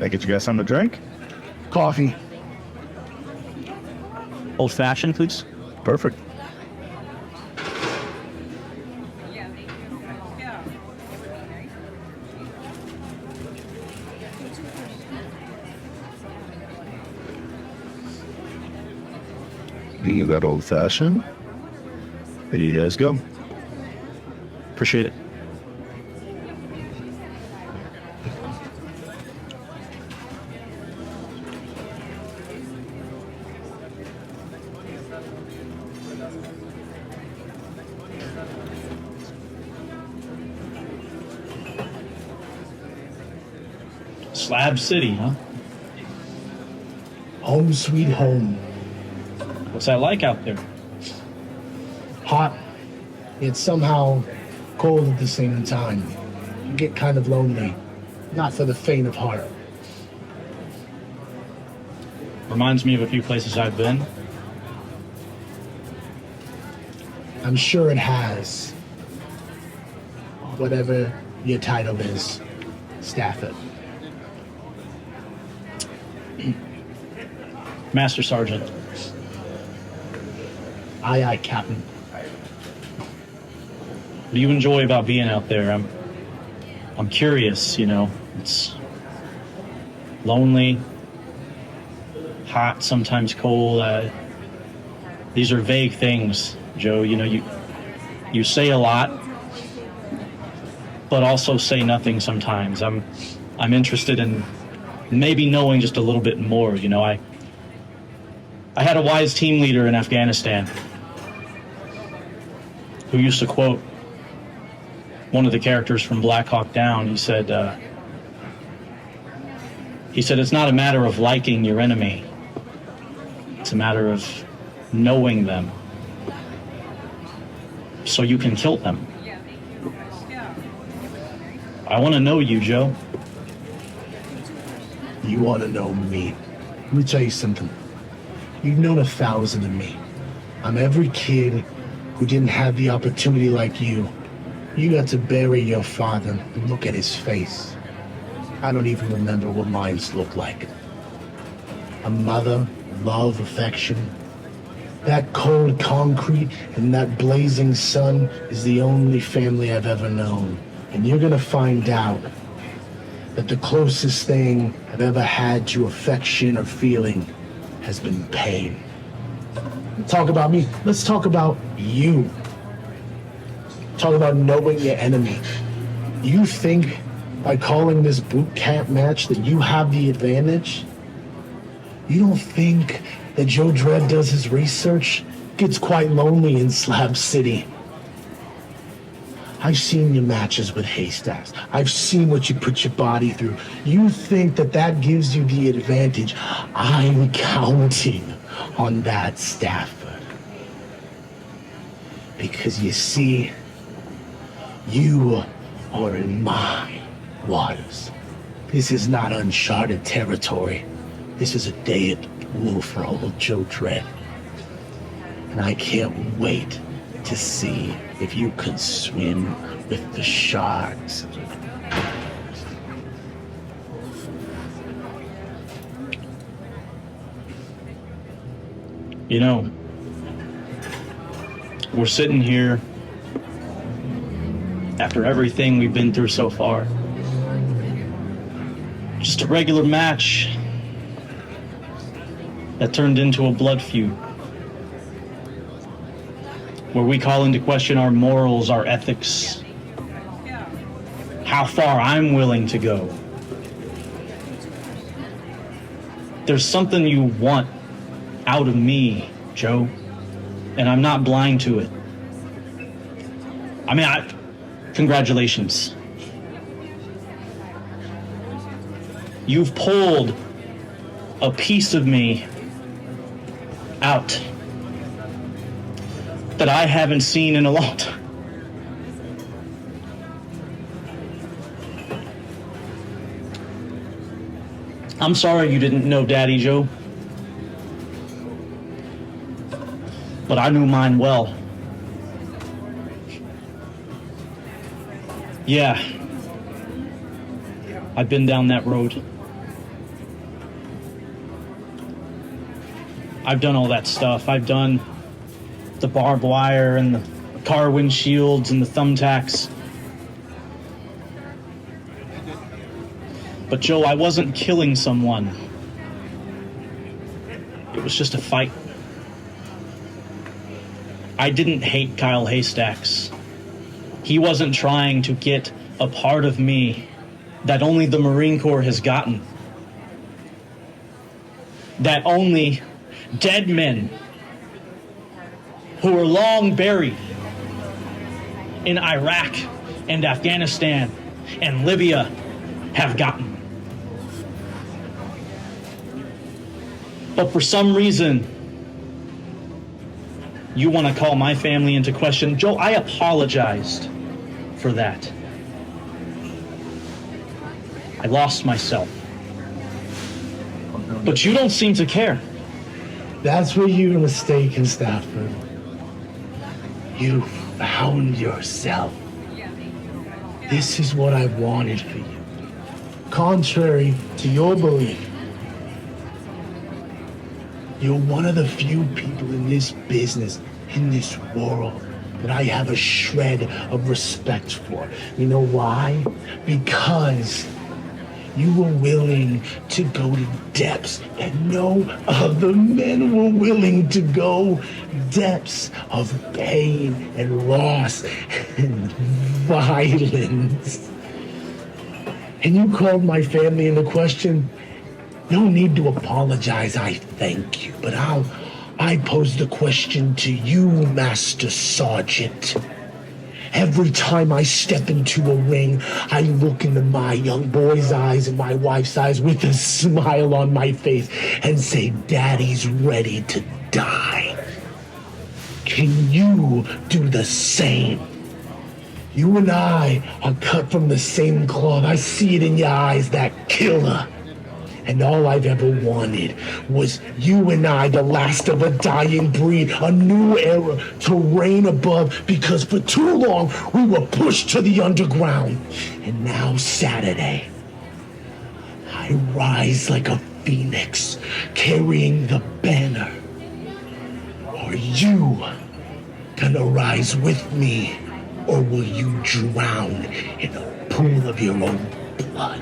Can I get you guys something to drink? Coffee. Old fashioned, please. Perfect. You got old fashioned. There you guys go. Appreciate it. Slab City, huh? Home sweet home. What's that like out there? Hot, yet somehow cold at the same time. You get kind of lonely. Not for the faint of heart. Reminds me of a few places I've been. I'm sure it has. Whatever your title is, Stafford. Master Sergeant. Aye, aye, Captain. What do you enjoy about being out there? I'm curious, you know. It's lonely, hot, sometimes cold. These are vague things, Joe. You know, you say a lot, but also say nothing sometimes. I'm interested in maybe knowing just a little bit more. You know, I had a wise team leader in Afghanistan who used to quote one of the characters from Black Hawk Down. He said, it's not a matter of liking your enemy. It's a matter of knowing them so you can kill them. I want to know you, Joe. You want to know me? Let me tell you something. You've known 1,000 of me. I'm every kid who didn't have the opportunity like you. You got to bury your father and look at his face. I don't even remember what mine looked like. A mother, love, affection. That cold concrete and that blazing sun is the only family I've ever known. And you're gonna find out that the closest thing I've ever had to affection or feeling has been pain. Talk about me. Let's talk about you. Talk about knowing your enemy. You think by calling this boot camp match that you have the advantage? You don't think that Joe Dred does his research? Gets quite lonely in Slab City. I've seen your matches with Haystacks. I've seen what you put your body through. You think that that gives you the advantage? I'm counting on that, Stafford. Because you see, you are in my waters. This is not uncharted territory. This is a day at the pool for old Joe Dred. And I can't wait to see if you can swim with the sharks. You know, we're sitting here after everything we've been through so far. Just a regular match that turned into a blood feud, where we call into question our morals, our ethics, how far I'm willing to go. There's something you want out of me, Joe, and I'm not blind to it. I mean, congratulations. You've pulled a piece of me out that I haven't seen in a long time. I'm sorry you didn't know Daddy Joe, but I knew mine well. Yeah, I've been down that road. I've done all that stuff. I've done the barbed wire and the car windshields and the thumbtacks. But Joe, I wasn't killing someone. It was just a fight. I didn't hate Kyle Haystacks. He wasn't trying to get a part of me that only the Marine Corps has gotten. That only dead men who are long buried in Iraq and Afghanistan and Libya have gotten. But for some reason, you want to call my family into question. Joe, I apologized for that. I lost myself. But you don't seem to care. That's where you're mistaken, Stafford. You found yourself. This is what I wanted for you. Contrary to your belief, you're one of the few people in this business, in this world, that I have a shred of respect for. You know why? Because you were willing to go to depths that no other men were willing to go. Depths of pain and loss and violence. And you called my family into question. No need to apologize, I thank you. But I pose the question to you, Master Sergeant. Every time I step into a ring, I look into my young boy's eyes and my wife's eyes with a smile on my face and say, Daddy's ready to die. Can you do the same? You and I are cut from the same cloth. I see it in your eyes, that killer. And all I've ever wanted was you and I, the last of a dying breed, a new era to reign above, because for too long we were pushed to the underground. And now Saturday, I rise like a phoenix carrying the banner. Are you gonna rise with me, or will you drown in a pool of your own blood?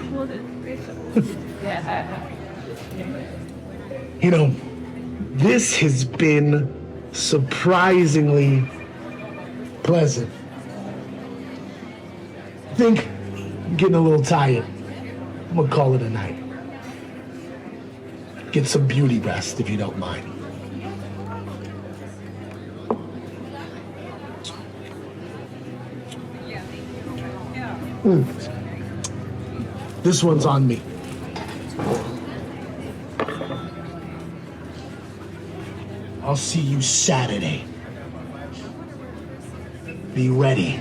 You know, this has been surprisingly pleasant. I think I'm getting a little tired. I'm gonna call it a night. Get some beauty rest if you don't mind. This one's on me. I'll see you Saturday. Be ready.